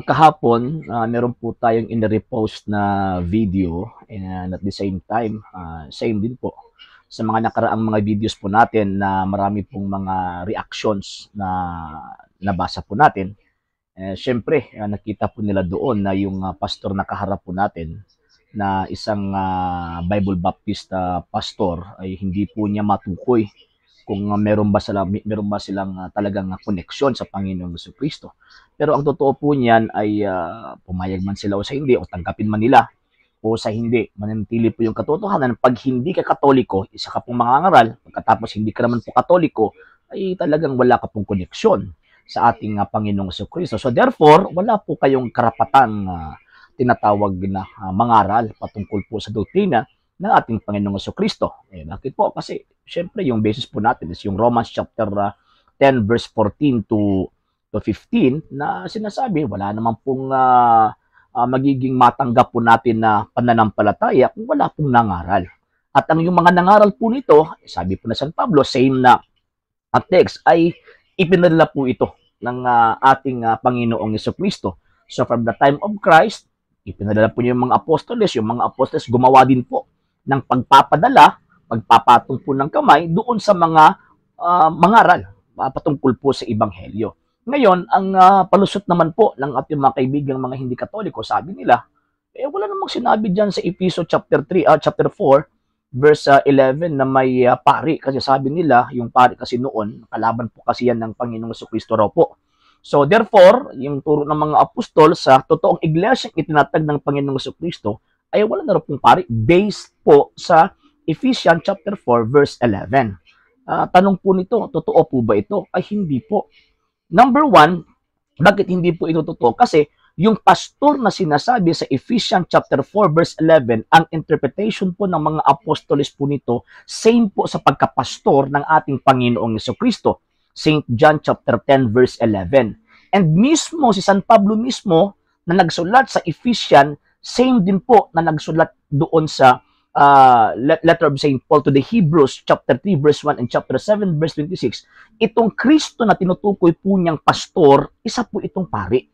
Kahapon, meron po tayong in-repost na video and at the same time, same din po sa mga nakaraang mga videos po natin na marami pong mga reactions na nabasa po natin. Siyempre, nakita po nila doon na yung pastor na kaharap po natin na isang Bible Baptist pastor ay hindi po niya matukoy kung meron ba silang talagang koneksyon sa Panginoong Jesucristo. Pero ang totoo po niyan ay pumayag man sila o sa hindi o tanggapin man nila o sa hindi, mananatili po yung katotohanan. Pag hindi ka Katoliko, isa ka pong mangangaral, pagkatapos hindi ka naman po Katoliko, ay talagang wala ka pong koneksyon sa ating Panginoong Jesucristo. So therefore, wala po kayong karapatang tinatawag na mangaral patungkol po sa doktrina ng ating Panginoong Jesucristo. Bakit po? Kasi syempre yung basis po natin is yung Romans chapter 10 verse 14 to 15 na sinasabi wala naman pong magiging matanggap po natin na pananampalataya kung wala pong nangaral. At ang yung mga nangaral po nito, sabi po na San Pablo, same na ang text, ay ipinadala po ito ng ating Panginoong Jesucristo. So from the time of Christ, ipinadala po niya yung mga apostoles. Yung mga apostoles gumawa din po ng pagpapadala, pagpapatong po ng kamay doon sa mga mangaral patungkol po sa Ebanghelyo. Ngayon, ang palusot naman po ng ating mga kaibigang mga hindi Katoliko, sabi nila, wala namang sinabi dyan sa Ephesians chapter 4, verse 11 na may pari. Kasi sabi nila, yung pari kasi noon, kalaban po kasi yan ng Panginoong Jesucristo raw po. So therefore, yung turo ng mga apostol sa totoong iglesia itinatag ng Panginoong Jesucristo, ay wala na rin pong pari based po sa Ephesians chapter 4 verse 11. Tanong po nito, totoo po ba ito? Ay hindi po. Number one, bakit hindi po ito totoo? Kasi yung pastor na sinasabi sa Ephesians chapter 4 verse 11, ang interpretation po ng mga apostoles po nito, same po sa pagkapastor ng ating Panginoong Jesucristo. St. John chapter 10 verse 11. And mismo si San Pablo mismo na nagsulat sa Ephesians, same din po na nagsulat doon sa letter of St. Paul to the Hebrews chapter 3 verse 1 and chapter 7 verse 26. Itong Kristo na tinutukoy po niyang pastor, isa po itong pari.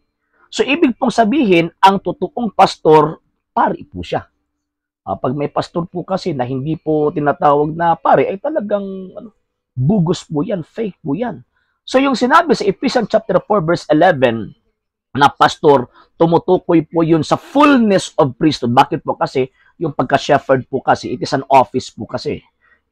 So ibig pong sabihin, ang totoong pastor, pari po siya. Pag may pastor po kasi na hindi po tinatawag na pari, ay talagang bugos po yan, fake po yan. So yung sinabi sa Ephesians chapter 4 verse 11 na pastor, tumutukoy po yun sa fullness of priesthood. Bakit po? Kasi yung pagka-shepherd po kasi, it is an office po kasi.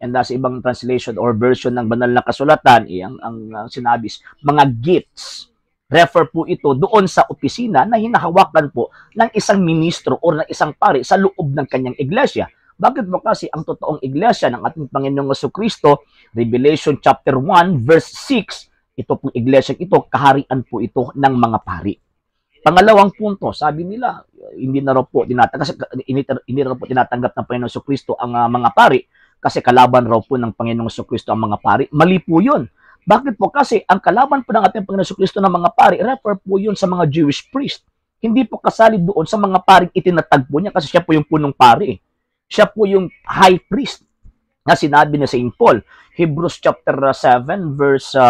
And sa ibang translation or version ng banal na kasulatan, ang sinabi is mga gifts. Refer po ito doon sa opisina na hinahawakan po ng isang ministro o ng isang pari sa loob ng kanyang iglesia. Bakit po? Kasi ang totoong iglesia ng ating Panginoong Jesucristo, Revelation chapter 1 verse 6, ito pong iglesia ito, kaharian po ito ng mga pari. Pangalawang punto, sabi nila, hindi na raw po tinatanggap ng Panginoong Jesucristo ang mga pari kasi kalaban raw po ng Panginoong Jesucristo ang mga pari. Mali po yun. Bakit po? Kasi ang kalaban po ng ating Panginoong Jesucristo ng mga pari, refer po yun sa mga Jewish priest. Hindi po kasali doon sa mga paring itinatag po niya kasi siya po yung punong pari. Siya po yung high priest na sinabi na St. Paul. Hebrews chapter 7 verse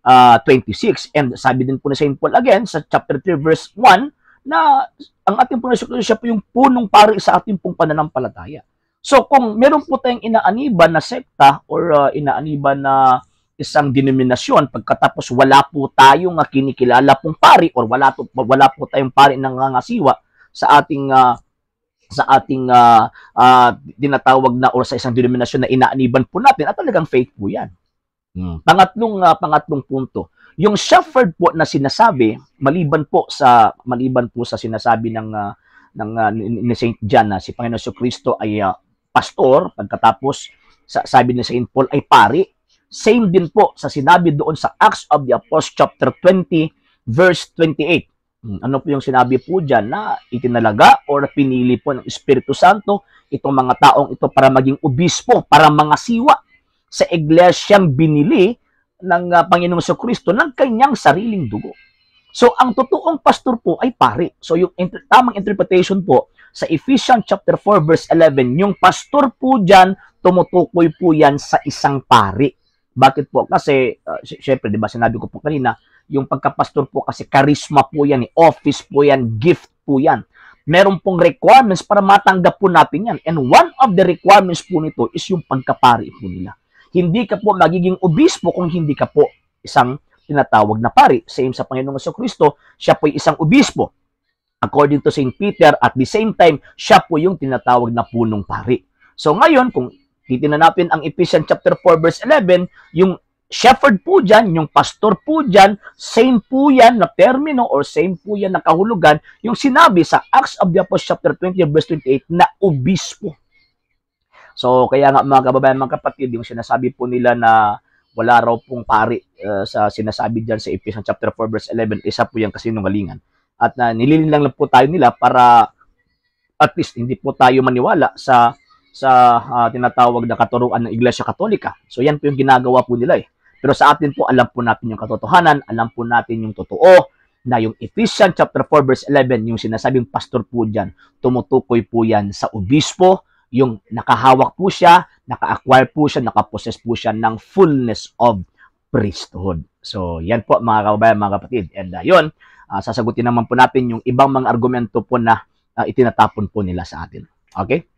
26. And sabi din po ni St. Paul again sa chapter 3 verse 1 na ang ating Panginoong Jesucristo siya po yung punong pari sa ating pong pananampalataya. So kung meron po tayong inaaniban na sekta or inaaniban na isang denominasyon pagkatapos wala po tayong kinikilala pong pari or wala po tayong pari ng ngangasiwa sa ating tinatawag na or sa isang denominasyon na inaaniban po natin at talagang fake po yan. Pangatlong punto, yung shepherd po na sinasabi maliban po sa sinasabi ni St. John na si Panginoon Jesucristo ay pastor, pagkatapos sabi ni St. Paul ay pari, same din po sa sinabi doon sa Acts of the Apostles chapter 20 verse 28. Ano po yung sinabi po diyan na itinalaga or pinili po ng Espiritu Santo itong mga taong ito para maging obispo, para mga siwa sa iglesyang binili ng Panginoong Jesucristo ng kanyang sariling dugo. So, ang totoong pastor po ay pari. So, yung tamang interpretation po sa Ephesians chapter 4 verse 11, yung pastor po dyan, tumutukoy po yan sa isang pari. Bakit po? Kasi, syempre, di ba, sinabi ko po kanina, Yung pagkapastor po kasi charisma po yan, office po yan, gift po yan. Meron pong requirements para matanggap po natin yan. And one of the requirements po nito is yung pagkapari po nila. Hindi ka po magiging obispo kung hindi ka po isang tinatawag na pari. Same sa Panginoong Jesucristo, siya po isang obispo. According to St. Peter, at the same time, siya po yung tinatawag na punong pari. So ngayon, kung titingnan natin ang Ephesians chapter 4 verse 11, yung shepherd po dyan, yung pastor po dyan, same po yan na termino or same po yan na kahulugan, yung sinabi sa Acts of the Apostles chapter 20 verse 28 na obispo. So kaya nga mga kababayan, mga kapatid, yung sinasabi po nila na wala raw pong pari sa sinasabi dyan sa Ephesians chapter 4 verse 11, isa po yung kasinungalingan. At nililin lang po tayo nila para at least hindi po tayo maniwala sa tinatawag na katuruan ng Iglesia Katolika. So yan po yung ginagawa po nila eh. Pero sa atin po, alam po natin yung katotohanan, alam po natin yung totoo, na yung Ephesians chapter 4 verse 11, yung sinasabing pastor po dyan, tumutukoy po yan sa obispo, yung nakahawak po siya, naka-acquire po siya, nakapossess po siya ng fullness of priesthood. So yan po mga kababayan, mga kapatid. And yun, sasagutin naman po natin yung ibang mga argumento po na itinatapon po nila sa atin. Okay?